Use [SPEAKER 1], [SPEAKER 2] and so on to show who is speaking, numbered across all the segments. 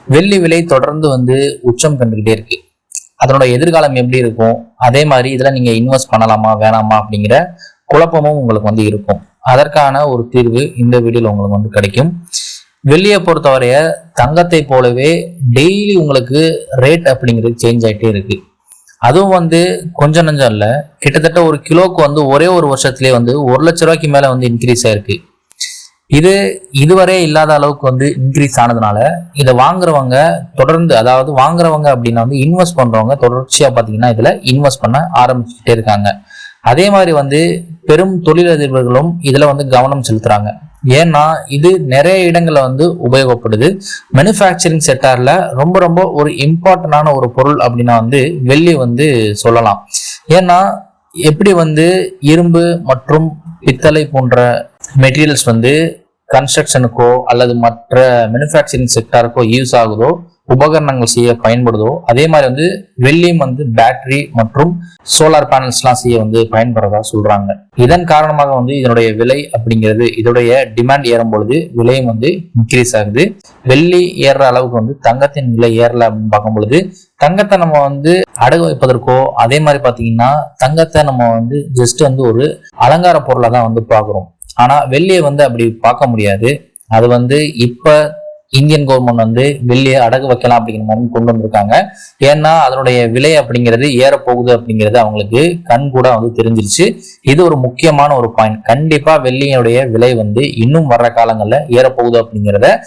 [SPEAKER 1] வெள்ளி விலை தொடர்ந்து உச்சம் கண்டுகிட்டே இருக்கு. அதனோட எதிர்காலம் எப்படி இருக்கும், அதே மாதிரி இதுல நீங்க இன்வெஸ்ட் பண்ணலாமா வேணாமா அப்படிங்கிற குழப்பமும் உங்களுக்கு இருக்கும். அதற்கான ஒரு தீர்வு இந்த வீடியோல உங்களுக்கு கிடைக்கும். வெள்ளியை பொறுத்தவரைய தங்கத்தை போலவே டெய்லி உங்களுக்கு ரேட் அப்படிங்கிறது சேஞ்ச் ஆகிட்டே இருக்கு. அதுவும் கொஞ்சம் நஞ்சம் இல்லை, கிட்டத்தட்ட ஒரு கிலோக்கு ஒரே ஒரு வருஷத்துலேயே 1 லட்ச ரூபாய்க்கு மேல இன்க்ரீஸ் ஆயிருக்கு. இது இதுவரை இல்லாத அளவுக்கு இன்க்ரீஸ் ஆனதுனால இதை வாங்குறவங்க தொடர்ந்து, அதாவது வாங்குறவங்க அப்படின்னா இன்வெஸ்ட் பண்றவங்க தொடர்ச்சியா பாத்தீங்கன்னா இதுல இன்வெஸ்ட் பண்ண ஆரம்பிச்சுட்டே இருக்காங்க. அதே மாதிரி பெரும் தொழிலதிபர்களும் இதுல கவனம் செலுத்துறாங்க. ஏன்னா இது நிறைய இடங்கள்ல உபயோகப்படுது. மேனுஃபேக்சரிங் செக்டார்ல ரொம்ப ரொம்ப ஒரு இம்பார்ட்டன்டான ஒரு பொருள் அப்படின்னா வெள்ளி சொல்லலாம். ஏன்னா எப்படி இரும்பு மற்றும் பித்தளை போன்ற மெட்டீரியல்ஸ் கன்ஸ்ட்ரக்ஷனுக்கோ அல்லது மற்ற மேனுஃபேக்சரிங் செக்டாருக்கோ யூஸ் ஆகுதோ, உபகரணங்கள் செய்ய பயன்படுதோ, அதே மாதிரி வெள்ளியும் பேட்டரி மற்றும் சோலார் பேனல்ஸ் எல்லாம் செய்ய பயன்படுறதா சொல்றாங்க. இதன் காரணமாக இதனுடைய விலை அப்படிங்கிறது, இதோடைய டிமாண்ட் ஏறும் பொழுது விலையும் இன்க்ரீஸ் ஆகுது. வெள்ளி ஏறுற அளவுக்கு தங்கத்தின் விலை ஏறல அப்படின்னு பார்க்கும் பொழுது, தங்கத்தை நம்ம அடகு வைப்பதற்கோ, அதே மாதிரி பாத்தீங்கன்னா தங்கத்தை நம்ம ஜஸ்ட் ஒரு அலங்கார பொருளை தான் பாக்குறோம். ஆனா வெள்ளியை அப்படி பார்க்க முடியாது. அது இப்ப இந்தியன் கவர்மெண்ட் வெள்ளியை அடகு வைக்கலாம் அப்படிங்கிற மாதிரி கொண்டு வந்திருக்காங்க. ஏன்னா அதனுடைய விலை அப்படிங்கிறது ஏறப்போகுது அப்படிங்கிறது அவங்களுக்கு கண் கூட தெரிஞ்சிருச்சு. இது ஒரு முக்கியமான ஒரு பாயிண்ட். கண்டிப்பா வெள்ளியுடைய விலை இன்னும் வர்ற காலங்கள்ல ஏறப்போகுது அப்படிங்கிறத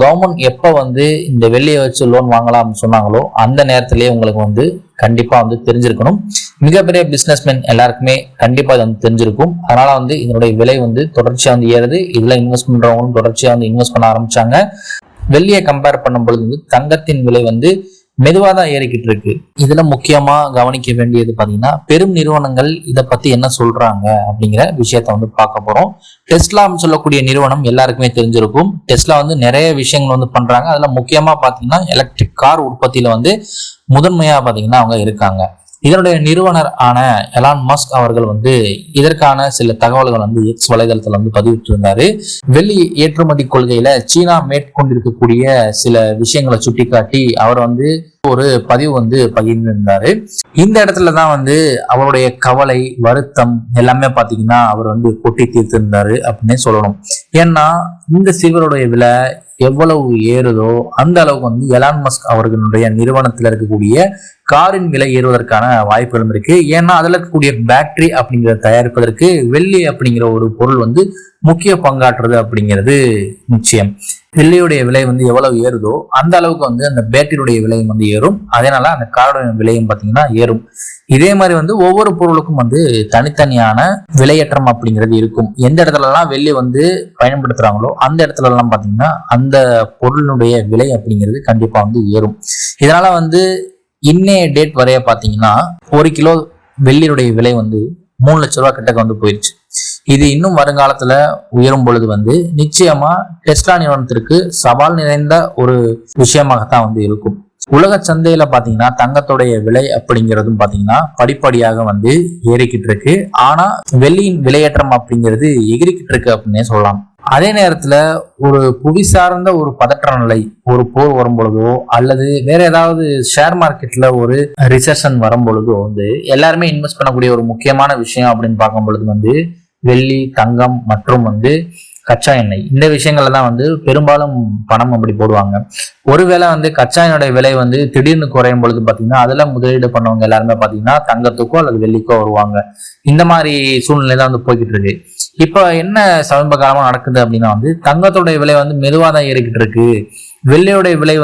[SPEAKER 1] கவர்மெண்ட் எப்ப இந்த வெள்ளியை வச்சு லோன் வாங்கலாம்னு சொன்னாங்களோ அந்த நேரத்திலேயே உங்களுக்கு கண்டிப்பா தெரிஞ்சிருக்கணும். மிகப்பெரிய பிசினஸ்மேன் எல்லாருக்குமே கண்டிப்பா இது தெரிஞ்சிருக்கும். அதனால இதனுடைய விலை தொடர்ச்சியா ஏறுது. இதுல இன்வெஸ்ட் பண்றவங்களும் தொடர்ச்சியா இன்வெஸ்ட் பண்ண ஆரம்பிச்சாங்க. வெள்ளியை கம்பேர் பண்ணும் பொழுது தங்கத்தின் விலை மெதுவா தான் ஏறிக்கிட்டு இருக்கு. இதுல முக்கியமா கவனிக்க வேண்டியது பாத்தீங்கன்னா பெரும் நிறுவனங்கள் இதை பத்தி என்ன சொல்றாங்க அப்படிங்கிற விஷயத்த பார்க்க போறோம். டெஸ்லான்னு சொல்லக்கூடிய நிறுவனம் எல்லாருக்குமே தெரிஞ்சிருக்கும். டெஸ்லா நிறைய விஷயங்கள் பண்றாங்க. அதுல முக்கியமா பாத்தீங்கன்னா எலக்ட்ரிக் கார் உற்பத்தியில முதன்மையா பாத்தீங்கன்னா அவங்க இருக்காங்க. இதனுடைய நிறுவனர் ஆன எலான் மஸ்க் அவர்கள் இதற்கான சில தகவல்கள் எக்ஸ் வலைதளத்துல பதிவிட்டு இருந்தாரு. வெள்ளி ஏற்றுமதி கொள்கையில சீனா மேற்கொண்டிருக்கக்கூடிய சில விஷயங்களை சுட்டிக்காட்டி அவர் ஒரு பதிவு பகிர்ந்திருந்தாரு. இந்த இடத்துலதான் அவருடைய கவலை, வருத்தம் எல்லாமே பாத்தீங்கன்னா அவர் கொட்டி தீர்த்திருந்தாரு அப்படின்னே சொல்லணும். ஏன்னா இந்த சில்வருடைய விலை எவ்வளவு ஏறுதோ அந்த அளவுக்கு எலான் மஸ்க் அவர்களுடைய நிறுவனத்துல இருக்கக்கூடிய காரின் விலை ஏறுவதற்கான வாய்ப்புகளும் இருக்கு. ஏன்னா அதுல இருக்கக்கூடிய பேட்டரி அப்படிங்கிறத தயாரிப்பதற்கு வெள்ளி அப்படிங்கிற ஒரு பொருள் முக்கிய பங்காற்றுறது அப்படிங்கிறது நிச்சயம். வெள்ளியுடைய விலை எவ்வளவு ஏறுதோ அந்த அளவுக்கு அந்த பேட்டரியுடைய விலையும் ஏறும். அதனால அந்த காரோட விலையும் பாத்தீங்கன்னா ஏறும். இதே மாதிரி ஒவ்வொரு பொருளுக்கும் தனித்தனியான விலையேற்றம் அப்படிங்கிறது இருக்கும். எந்த இடத்துல எல்லாம் வெள்ளி பயன்படுத்துறாங்களோ அந்த இடத்துல எல்லாம் பாத்தீங்கன்னா அந்த பொருளினுடைய விலை அப்படிங்கிறது கண்டிப்பா ஏறும். இதனால இன்னைய டேட் வரைய பாத்தீங்கன்னா 1 கிலோ வெள்ளியுடைய விலை 3 லட்ச ரூபாய் கிட்டக்க போயிடுச்சு. இது இன்னும் வருங்காலத்துல உயரும் பொழுது நிச்சயமா டெஸ்லா நிறுவனத்திற்கு சவால் நிறைந்த ஒரு விஷயமாகத்தான் இருக்கும். உலக சந்தையில பாத்தீங்கன்னா தங்கத்துடைய விலை அப்படிங்கிறதும் பாத்தீங்கன்னா படிப்படியாக ஏறிக்கிட்டு இருக்கு. ஆனா வெள்ளியின் விலையேற்றம் அப்படிங்கிறது எகிரிக்கிட்டு இருக்கு அப்படின்னே சொல்லலாம். அதே நேரத்துல ஒரு புவி சார்ந்த ஒரு பதற்ற நிலை, ஒரு போர் வரும் பொழுதோ அல்லது வேற ஏதாவது ஷேர் மார்க்கெட்ல ஒரு ரிசெஷன் வரும் பொழுதோ எல்லாருமே இன்வெஸ்ட் பண்ணக்கூடிய ஒரு முக்கியமான விஷயம் அப்படின்னு பார்க்கும் பொழுது வெள்ளி, தங்கம் மற்றும் கச்சா எண்ணெய், இந்த விஷயங்கள்ல தான் பெரும்பாலும் பணம் அப்படி போடுவாங்க. ஒருவேளை கச்சா எண்ணெயோட விலை திடீர்னு குறையும் பொழுது பாத்தீங்கன்னா அதுல முதலீடு பண்ணவங்க எல்லாருமே பாத்தீங்கன்னா தங்கத்துக்கோ அல்லது வெள்ளிக்கோ வருவாங்க. இந்த மாதிரி சூழ்நிலை தான் போய்கிட்டு இருக்கு. இப்ப என்ன சமீப காலமா நடக்குது அப்படின்னா தங்கத்தோடைய விலை மெதுவா தான் ஏறிக்கிட்டு இருக்கு. வெள்ளியோடைய விலை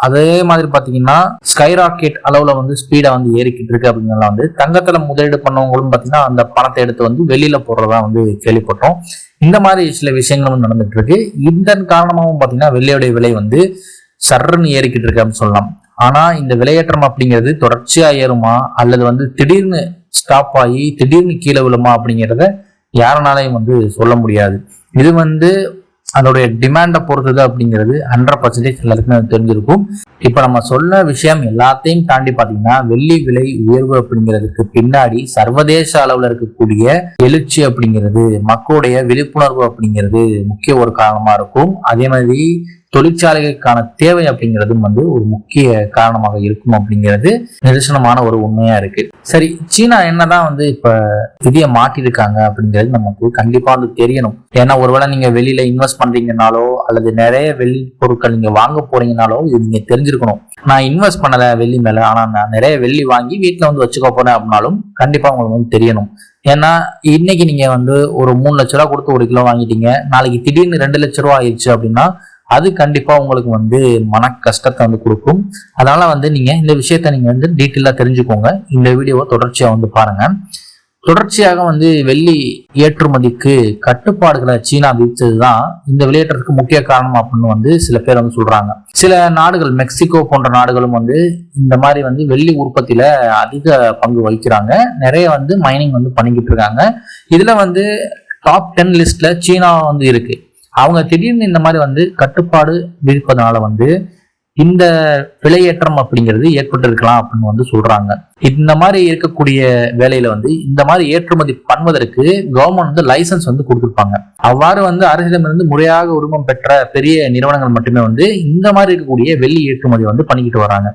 [SPEAKER 1] அதே மாதிரி பாத்தீங்கன்னா ஸ்கை ராக்கெட் அளவுல ஸ்பீடா ஏறிக்கிட்டு இருக்கு. அப்படிங்கிறத தங்கத்துல முதலீடு பண்ணவங்களும் பாத்தீங்கன்னா அந்த பணத்தை எடுத்து வெளியில போடுறதா கேள்விப்பட்டோம். இந்த மாதிரி சில விஷயங்களும் நடந்துட்டு இருக்கு. இதன் காரணமாகவும் பாத்தீங்கன்னா வெள்ளியோடைய விலை சர்ன்னு ஏறிக்கிட்டு இருக்கு அப்படின்னு சொல்லலாம். ஆனா இந்த விலையேற்றம் அப்படிங்கிறது தொடர்ச்சியா ஏறுமா அல்லது திடீர்னு ஸ்டாப் ஆகி திடீர்னு கீழே விழுமா அப்படிங்கிறத யாருனாலையும் சொல்ல முடியாது. இது அதோடைய டிமாண்டை பொறுத்தது அப்படிங்கிறது 100% எல்லாருக்குமே தெரிஞ்சிருக்கும். இப்ப நம்ம சொல்ல விஷயம் எல்லாத்தையும் தாண்டி பாத்தீங்கன்னா வெள்ளி விலை உயர்வு அப்படிங்கிறதுக்கு பின்னாடி சர்வதேச அளவுல இருக்கக்கூடிய எழுச்சி அப்படிங்கிறது, மக்களுடைய விழிப்புணர்வு அப்படிங்கிறது முக்கிய ஒரு காரணமா இருக்கும். அதே மாதிரி தொழிற்சாலைகளுக்கான தேவை அப்படிங்கிறதும் வந்து ஒரு முக்கிய காரணமாக இருக்கும் அப்படிங்கிறது நிதர்சனமான ஒரு உண்மையா இருக்கு. சரி, சீனா என்னதான் வந்து இப்ப விதியை மாட்டிருக்காங்க அப்படிங்கிறது நமக்கு கண்டிப்பா வந்து தெரியணும். ஏன்னா ஒருவேளை நீங்க வெளியில இன்வெஸ்ட் பண்றீங்கனாலோ அல்லது நிறைய வெள்ளி பொருட்கள் நீங்க வாங்க போறீங்கனாலோ இது நீங்க தெரிஞ்சிருக்கணும். நான் இன்வெஸ்ட் பண்ணல வெள்ளி மேல, ஆனா நான் நிறைய வெள்ளி வாங்கி வீட்டுல வந்து வச்சுக்க போறேன் அப்படின்னாலும் கண்டிப்பா உங்களுக்கு வந்து தெரியணும். ஏன்னா இன்னைக்கு நீங்க வந்து ஒரு 3 லட்ச ரூபா கொடுத்து 1 கிலோ வாங்கிட்டீங்க, நாளைக்கு திடீர்னு 2 லட்ச ரூபா ஆயிடுச்சு அப்படின்னா அது கண்டிப்பா உங்களுக்கு வந்து மன கஷ்டத்தை வந்து கொடுக்கும். அதனால வந்து நீங்க இந்த விஷயத்த நீங்க வந்து டீட்டெயிலா தெரிஞ்சுக்கோங்க. இந்த வீடியோவை தொடர்ச்சியா வந்து பாருங்க. தொடர்ச்சியாக வந்து வெள்ளி ஏற்றுமதிக்கு கட்டுப்பாடுகளை சீனா விதிச்சதுதான் இந்த வெளியேற்றத்துக்கு முக்கிய காரணம் அப்படின்னு வந்து சில பேர் வந்து சொல்றாங்க. சில நாடுகள், மெக்சிகோ போன்ற நாடுகளும் வந்து இந்த மாதிரி வந்து வெள்ளி உற்பத்தியில அதிக பங்கு வகிக்கிறாங்க. நிறைய வந்து மைனிங் வந்து பண்ணிக்கிட்டு இருக்காங்க. இதுல வந்து டாப் 10 லிஸ்ட்ல சீனா வந்து இருக்கு. அவங்க திடீர்னு இந்த மாதிரி வந்து கட்டுப்பாடு விதிப்பதனால வந்து இந்த விலையேற்றம் அப்படிங்கிறது ஏற்பட்டு இருக்கலாம் அப்படின்னு வந்து சொல்றாங்க. இந்த மாதிரி இருக்கக்கூடிய வேலையில வந்து இந்த மாதிரி ஏற்றுமதி பண்ணுவதற்கு கவர்மெண்ட் வந்து லைசன்ஸ் வந்து கொடுத்துருப்பாங்க. அவ்வாறு வந்து அரசிடமிருந்து முறையாக உரிமம் பெற்ற பெரிய நிறுவனங்கள் மட்டுமே வந்து இந்த மாதிரி இருக்கக்கூடிய வெள்ளி ஏற்றுமதி வந்து பண்ணிக்கிட்டு வராங்க.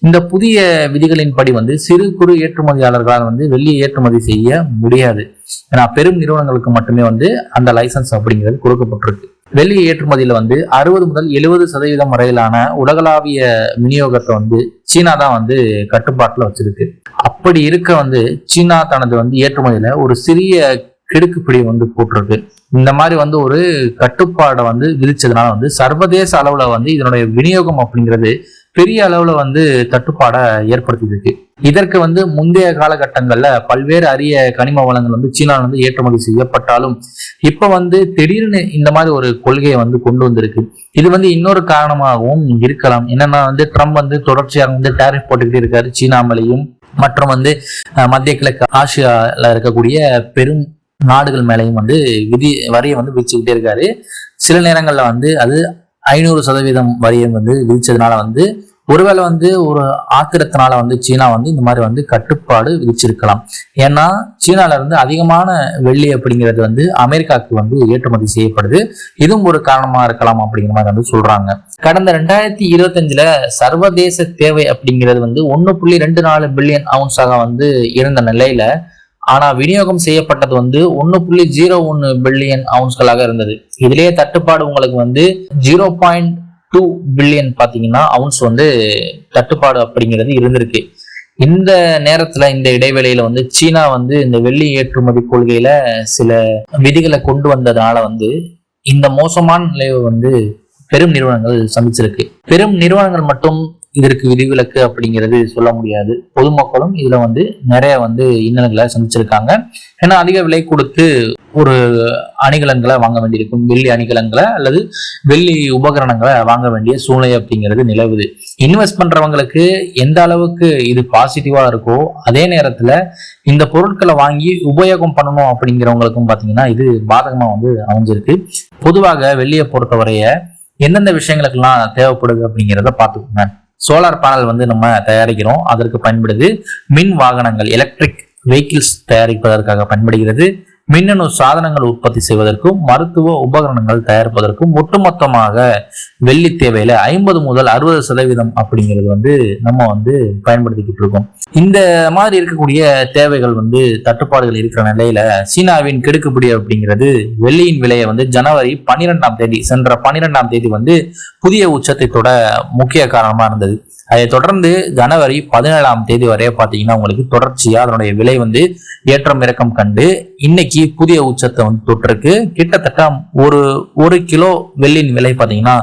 [SPEAKER 1] இந்த புதிய விதிகளின்படி வந்து சிறு குறு ஏற்றுமதியாளர்களால் வந்து வெள்ளியை ஏற்றுமதி செய்ய முடியாது. ஏன்னா பெரும் நிறுவனங்களுக்கு மட்டுமே வந்து அந்த லைசன்ஸ் அப்படிங்கிறது கொடுக்கப்பட்டிருக்கு. வெள்ளி ஏற்றுமதியில வந்து 60 முதல் 70% வரையிலான உலகளாவிய விநியோகத்தை வந்து சீனா தான் வந்து கட்டுப்பாட்டுல வச்சிருக்கு. அப்படி இருக்க வந்து சீனா தனது வந்து ஏற்றுமதியில ஒரு சிறிய கிடுக்குப்பிடி வந்து போட்டிருக்கு. இந்த மாதிரி வந்து ஒரு கட்டுப்பாடை வந்து விதிச்சதுனால வந்து சர்வதேச அளவுல வந்து இதனுடைய விநியோகம் அப்படிங்கிறது பெரிய அளவுல வந்து தட்டுப்பாடை ஏற்படுத்தியிருக்கு. இதற்கு வந்து முந்தைய காலகட்டங்கள்ல பல்வேறு அரிய கனிம வளங்கள் வந்து சீனால வந்து ஏற்றுமதி செய்யப்பட்டாலும் இப்ப வந்து திடீர்னு இந்த மாதிரி ஒரு கொள்கையை வந்து கொண்டு வந்திருக்கு. இது வந்து இன்னொரு காரணமாகவும் இருக்கலாம். என்னன்னா வந்து ட்ரம்ப் வந்து தொடர்ச்சியாக வந்து டேரிஃப் போட்டுக்கிட்டு இருக்காரு சீனா மேலையும், மற்றும் வந்து மத்திய கிழக்கு ஆசியால இருக்கக்கூடிய பெரும் நாடுகள் மேலையும் வந்து வரியை வந்து விதிச்சுக்கிட்டே இருக்காரு. சில நேரங்கள்ல வந்து அது 500% வரியை வந்து விதிச்சதுனால வந்து ஒருவேளை வந்து ஒரு ஆத்திரத்தினால வந்து சீனா வந்து இந்த மாதிரி வந்து கட்டுப்பாடு விதிச்சிருக்கலாம். ஏன்னா சீனால இருந்து அதிகமான வெள்ளி அப்படிங்கிறது வந்து அமெரிக்காவுக்கு வந்து ஏற்றுமதி செய்யப்படுது. இதுவும் ஒரு காரணமா இருக்கலாம் அப்படிங்கிற மாதிரி வந்து சொல்றாங்க. கடந்த 2025 சர்வதேச தேவை அப்படிங்கிறது வந்து 1.24 பில்லியன் அவுன்ஸாக வந்து இருந்த நிலையில ஆனா விநியோகம் செய்யப்பட்டது வந்து 1.01 பில்லியன் அவுன்ஸ்களாக இருந்தது. இதுலயே தட்டுப்பாடு உங்களுக்கு வந்து 0.2 பில்லியன் பாத்தீங்கன்னா அவுன்ஸ் வந்து தட்டுப்பாடு அப்படிங்கிறது இருந்திருக்கு. இந்த நேரத்துல இந்த இடைவேளையில வந்து சீனா வந்து இந்த வெள்ளி ஏற்றுமதி கொள்கையில சில விதிகளை கொண்டு வந்ததுனால வந்து இந்த மோசமான நிலையை வந்து பெரும் நிறுவனங்கள் சந்திச்சிருக்கு. பெரும் நிறுவனங்கள் மட்டும் இதற்கு விதிவிலக்கு அப்படிங்கிறது சொல்ல முடியாது. பொதுமக்களும் இதுல வந்து நிறைய வந்து இன்னல்களை சந்திச்சிருக்காங்க. ஏன்னா அதிக விலை கொடுத்து ஒரு அணிகலன்களை வாங்க வேண்டியிருக்கும், வெள்ளி அணிகலன்களை அல்லது வெள்ளி உபகரணங்களை வாங்க வேண்டிய சூழ்நிலை அப்படிங்கிறது நிலவுது. இன்வெஸ்ட் பண்றவங்களுக்கு எந்த அளவுக்கு இது பாசிட்டிவா இருக்கோ அதே நேரத்துல இந்த பொருட்களை வாங்கி உபயோகம் பண்ணணும் அப்படிங்கிறவங்களுக்கும் பாத்தீங்கன்னா இது பாதகமா வந்து அமைஞ்சிருக்கு. பொதுவாக வெள்ளியை பொறுத்தவரைய எந்தெந்த விஷயங்களுக்கெல்லாம் தேவைப்படுது அப்படிங்கிறத பார்த்துக்கோங்க. சோலார் பேனல் வந்து நம்ம தயாரிக்கிறோம், அதற்கு பயன்படுது. மின் வாகனங்கள், எலக்ட்ரிக் வெஹிக்கிள்ஸ் தயாரிப்பதற்காக பயன்படுகிறது. மின்னணு சாதனங்கள் உற்பத்தி செய்வதற்கும் மருத்துவ உபகரணங்கள் தயாரிப்பதற்கும் ஒட்டுமொத்தமாக வெள்ளி தேவையில 50 முதல் 60% அப்படிங்கிறது வந்து நம்ம வந்து பயன்படுத்திக்கிட்டு இருக்கோம். இந்த மாதிரி இருக்கக்கூடிய தேவைகள் வந்து தட்டுப்பாடுகள் இருக்கிற நிலையில சீனாவின் கெடுக்குப்பிடி அப்படிங்கிறது வெள்ளியின் விலையை வந்து ஜனவரி 12ஆம் தேதி, சென்ற 12ஆம் தேதி வந்து புதிய உச்சத்தை தொட முக்கிய காரணமா இருந்தது. அதை தொடர்ந்து ஜனவரி 17ஆம் தேதி வரைய பாத்தீங்கன்னா உங்களுக்கு தொடர்ச்சியா அதனுடைய விலை வந்து ஏற்றம் இறக்கம் கண்டு இன்னைக்கு புதிய உச்சத்தை வந்து தொட்டிருக்கு. கிட்டத்தட்ட ஒரு கிலோ வெள்ளியின் விலை பாத்தீங்கன்னா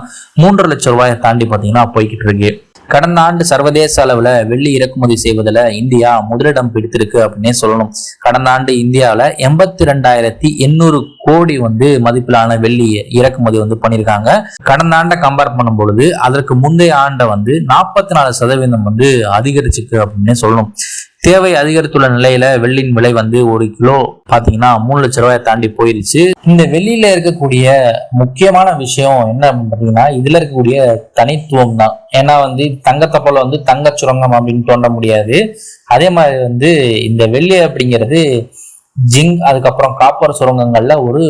[SPEAKER 1] 3.5 லட்சம் ரூபாயை தாண்டி பாத்தீங்கன்னா போய்கிட்டு இருக்கு. கடந்த ஆண்டு சர்வதேச அளவுல வெள்ளி இறக்குமதி செய்வதில் இந்தியா முதலிடம் பிடித்திருக்கு அப்படின்னே சொல்லணும். கடந்த ஆண்டு இந்தியாவில 82,800 கோடி வந்து மதிப்பிலான வெள்ளி இறக்குமதி வந்து பண்ணியிருக்காங்க. கடந்த ஆண்டை கம்பேர் பண்ணும் பொழுது அதற்கு முந்தைய ஆண்டை வந்து 44% வந்து அதிகரிச்சுக்கு அப்படின்னே சொல்லணும். தேவை அதிகரித்துள்ள நிலையில வெள்ளியின் விலை வந்து ஒரு கிலோ பாத்தீங்கன்னா 3 லட்சம் ரூபாயை தாண்டி போயிருச்சு. இந்த வெள்ளியில இருக்கக்கூடிய முக்கியமான விஷயம் என்ன பாத்தீங்கன்னா இதுல இருக்கக்கூடிய தனித்துவம் தான். ஏன்னா வந்து தங்கத்தை போல வந்து தங்க சுரங்கம் அப்படின்னு தோன்ற முடியாது. அதே மாதிரி வந்து இந்த வெள்ளி அப்படிங்கிறது ஜிங்க், அதுக்கப்புறம் காப்பர் சுரங்கங்கள்ல ஒரு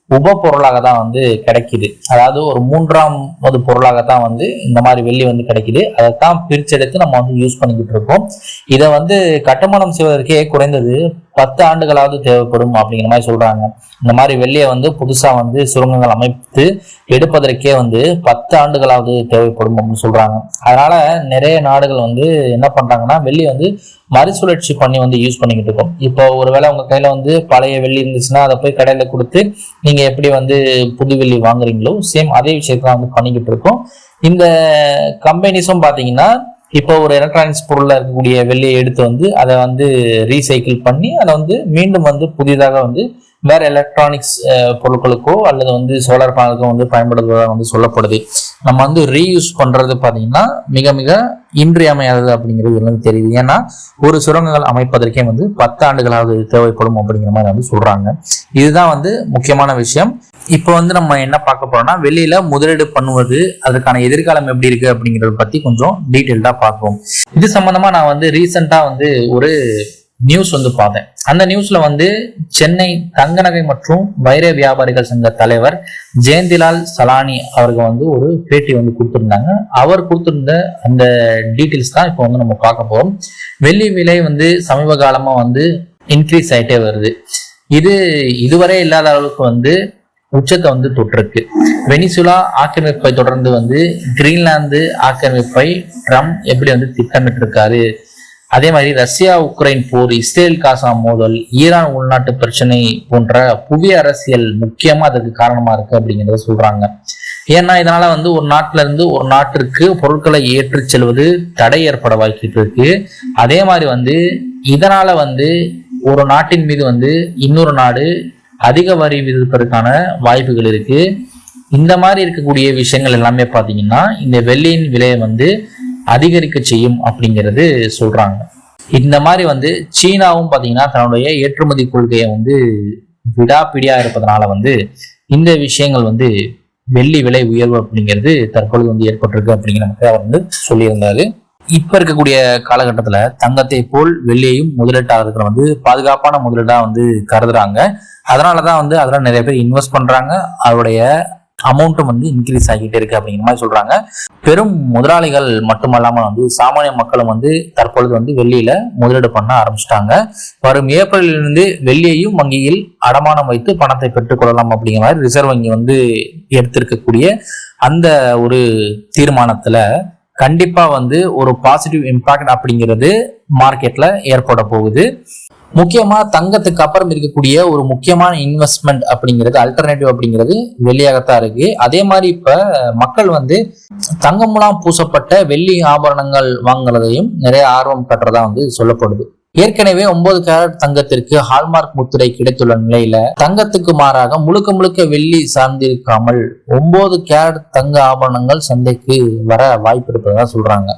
[SPEAKER 1] உப பொருளாக தான் வந்து கிடைக்குது. அதாவது ஒரு மூன்றாவது பொருளாகத்தான் வந்து இந்த மாதிரி வெள்ளி வந்து கிடைக்குது. அதைத்தான் பிரிச்செடுத்து நம்ம வந்து யூஸ் பண்ணிக்கிட்டு இருக்கோம். இதை வந்து கட்டுமானம் செய்வதற்கே குறைந்தது 10 ஆண்டுகளாவது தேவைப்படும் அப்படிங்கிற மாதிரி சொல்றாங்க. இந்த மாதிரி வெள்ளியை வந்து புதுசா வந்து சுரங்கங்கள் அமைத்து எடுப்பதற்கே வந்து 10 ஆண்டுகளாவது தேவைப்படும் அப்படின்னு சொல்றாங்க. அதனால நிறைய நாடுகள் வந்து என்ன பண்றாங்கன்னா வெள்ளி வந்து மறுசுழற்சி பண்ணி வந்து யூஸ் பண்ணிக்கிட்டு இருக்கோம். இப்போ ஒருவேளை உங்க கையில வந்து பழைய வெள்ளி இருந்துச்சுன்னா அதை போய் கடையில கொடுத்து நீங்க எப்படி வந்து புது வெள்ளி வாங்குறீங்களோ சேம் அதே விஷயத்தான் வந்து பண்ணிக்கிட்டு இருக்கோம். இந்த கம்பெனிஸும் பாத்தீங்கன்னா இப்போ ஒரு எலக்ட்ரானிக்ஸ் பொருள்ல இருக்கக்கூடிய வெள்ளியை எடுத்து வந்து அதை வந்து ரீசைக்கிள் பண்ணி அதை வந்து மீண்டும் வந்து புதிதாக வந்து வேற எலக்ட்ரானிக்ஸ் பொருட்களுக்கோ அல்லது வந்து சோலார் பேனலுக்கோ வந்து பயன்படுத்துவதாக வந்து சொல்லப்படுது. நம்ம வந்து ரீயூஸ் பண்றது பாத்தீங்கன்னா மிக மிக இன்றியமையாதது அப்படிங்கிறது எனக்கு தெரியுது. ஏன்னா ஒரு சுரங்கங்கள் அமைப்பதற்கே வந்து 10 ஆண்டுகளாவது தேவைப்படும் அப்படிங்கிற மாதிரி வந்து சொல்றாங்க. இதுதான் வந்து முக்கியமான விஷயம். இப்போ வந்து நம்ம என்ன பார்க்க போறோம்னா வெளியில முதலீடு பண்ணுவது அதற்கான எதிர்காலம் எப்படி இருக்கு அப்படிங்கறத பத்தி கொஞ்சம் டீட்டெயில்டா பார்ப்போம். இது சம்பந்தமா நான் வந்து ரீசெண்டா வந்து ஒரு நியூஸ் வந்து பார்த்தேன். அந்த நியூஸ்ல வந்து சென்னை தங்க நகை மற்றும் வைர வியாபாரிகள் சங்க தலைவர் ஜெயந்திலால் சலானி அவர்கள் வந்து ஒரு பேட்டி வந்து கொடுத்திருந்தாங்க. அவர் கொடுத்திருந்த அந்த டீட்டெயில்ஸ் தான் இப்போ வந்து நம்ம பார்க்க போறோம். வெள்ளி விலை வந்து சமீப காலமா வந்து இன்க்ரீஸ் ஆயிட்டே வருது. இது இதுவரை இல்லாத அளவுக்கு வந்து உச்சத்தை வந்து தொட்டிருக்கு. வெனிசுலா ஆக்கிரமிப்பை தொடர்ந்து வந்து கிரீன்லாந்து ஆக்கிரமிப்பை ட்ரம்ப் எப்படி வந்து திட்டமிட்டு இருக்காரு, அதே மாதிரி ரஷ்யா உக்ரைன் போர், இஸ்ரேல் காசா மோதல், ஈரான் உள்நாட்டு பிரச்சனை போன்ற புவி அரசியல் முக்கியமா அதுக்கு காரணமா இருக்கு அப்படிங்கிறத சொல்றாங்க. ஏன்னா இதனால வந்து ஒரு நாட்டுல இருந்து ஒரு நாட்டிற்கு பொருட்களை ஏற்றி செல்வது தடை ஏற்பட வாய்ப்பு இருக்கு. அதே மாதிரி வந்து இதனால வந்து ஒரு நாட்டின் மீது வந்து இன்னொரு நாடு அதிக வரி விதிப்பதற்கான வாய்ப்புகள் இருக்கு. இந்த மாதிரி இருக்கக்கூடிய விஷயங்கள் எல்லாமே பாத்தீங்கன்னா இந்த வெள்ளியின் விலையை வந்து அதிகரிக்க செய்யும் அப்படிங்கிறது சொல்றாங்க. இந்த மாதிரி வந்து சீனாவும் பாத்தீங்கன்னா தன்னுடைய ஏற்றுமதி கொள்கையை வந்து விடாப்பிடியா இருப்பதனால வந்து இந்த விஷயங்கள் வந்து வெள்ளி விலை உயர்வு அப்படிங்கிறது தற்பொழுது வந்து ஏற்பட்டிருக்கு அப்படிங்கிற நமக்கு அவர் வந்து சொல்லியிருந்தாரு. இப்ப இருக்கக்கூடிய காலகட்டத்துல தங்கத்தை போல் வெள்ளியையும் முதலீட்டாளர்கள் வந்து பாதுகாப்பான முதலீடா வந்து கருதுறாங்க. அதனாலதான் வந்து அதெல்லாம் நிறைய பேர் இன்வெஸ்ட் பண்றாங்க. அவருடைய அமௌண்ட்டும் வந்து இன்க்ரீஸ் ஆகிட்டே இருக்கு அப்படிங்கிற மாதிரி சொல்றாங்க. பெரும் முதலாளிகள் மட்டுமல்லாம வந்து சாமானிய மக்களும் வந்து தற்பொழுது வந்து வெள்ளியில முதலீடு பண்ண ஆரம்பிச்சிட்டாங்க. வரும் ஏப்ரலிலிருந்து வெள்ளியையும் வங்கியில் அடமானம் வைத்து பணத்தை பெற்றுக்கொள்ளலாம் அப்படிங்கிற மாதிரி ரிசர்வ் வங்கி வந்து எடுத்திருக்கக்கூடிய அந்த ஒரு தீர்மானத்துல கண்டிப்பா வந்து ஒரு பாசிட்டிவ் இம்பாக்ட் அப்படிங்கிறது மார்க்கெட்ல ஏற்பட போகுது. முக்கியமா தங்கத்துக்கு அப்புறம் இருக்கக்கூடிய ஒரு முக்கியமான இன்வெஸ்ட்மெண்ட் அப்படிங்கிறது அல்டர்னேட்டிவ் அப்படிங்கிறது வெள்ளியாகத்தான் இருக்கு. அதே மாதிரி இப்ப மக்கள் வந்து தங்கமுலாம் பூசப்பட்ட வெள்ளி ஆபரணங்கள் வாங்குறதையும் நிறைய ஆர்வம் கட்டுறதா வந்து சொல்லப்படுது. ஏற்கனவே 9 கேரட் தங்கத்திற்கு ஹால்மார்க் முத்திரை கிடைத்துள்ள நிலையில தங்கத்துக்கு மாறாக முழுக்க முழுக்க வெள்ளி சார்ந்திருக்காமல் 9 கேரட் தங்க ஆபரணங்கள் சந்தைக்கு வர வாய்ப்பு இருப்பதா சொல்றாங்க.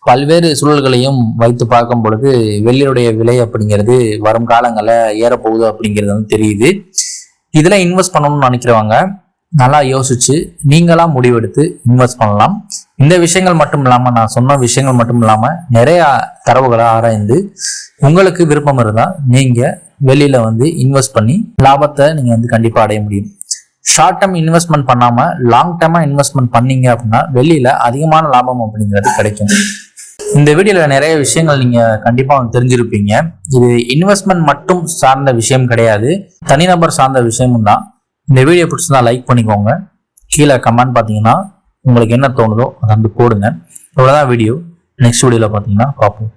[SPEAKER 1] பல்வேறு சூழல்களையும் வைத்து பார்க்கும் பொழுது வெள்ளியுடைய விலை அப்படிங்கிறது வரும் காலங்களில் ஏறப்போகுது அப்படிங்கிறது வந்து தெரியுது. இதுல இன்வெஸ்ட் பண்ணணும்னு நினைக்கிறவங்க நல்லா யோசிச்சு நீங்களா முடிவெடுத்து இன்வெஸ்ட் பண்ணலாம். இந்த விஷயங்கள் மட்டும் இல்லாம நான் சொன்ன விஷயங்கள் மட்டும் இல்லாம நிறைய தரவுகளை ஆராய்ந்து உங்களுக்கு விருப்பம் இருந்தா நீங்க வெளியில வந்து இன்வெஸ்ட் பண்ணி லாபத்தை நீங்க வந்து கண்டிப்பா அடைய முடியும். ஷார்ட் டேர்ம் இன்வெஸ்ட்மெண்ட் பண்ணாம லாங் டேர்மா இன்வெஸ்ட்மெண்ட் பண்ணீங்க அப்படின்னா வெளியில அதிகமான லாபம் அப்படிங்கிறது கிடைக்கும். இந்த வீடியோல நிறைய விஷயங்கள் நீங்க கண்டிப்பா தெரிஞ்சிருப்பீங்க. இது இன்வெஸ்ட்மெண்ட் மட்டும் சார்ந்த விஷயம் கிடையாது, தனிநபர் சார்ந்த விஷயமும் தான். இந்த வீடியோ பிடிச்சிருந்தா லைக் பண்ணிக்கோங்க. கீழே கமெண்ட் பார்த்தீங்கன்னா உங்களுக்கு என்ன தோணுதோ அதை வந்து போடுங்க. இவ்வளவுதான் வீடியோ. நெக்ஸ்ட் வீடியோல பார்த்தீங்கன்னா பார்ப்போம்.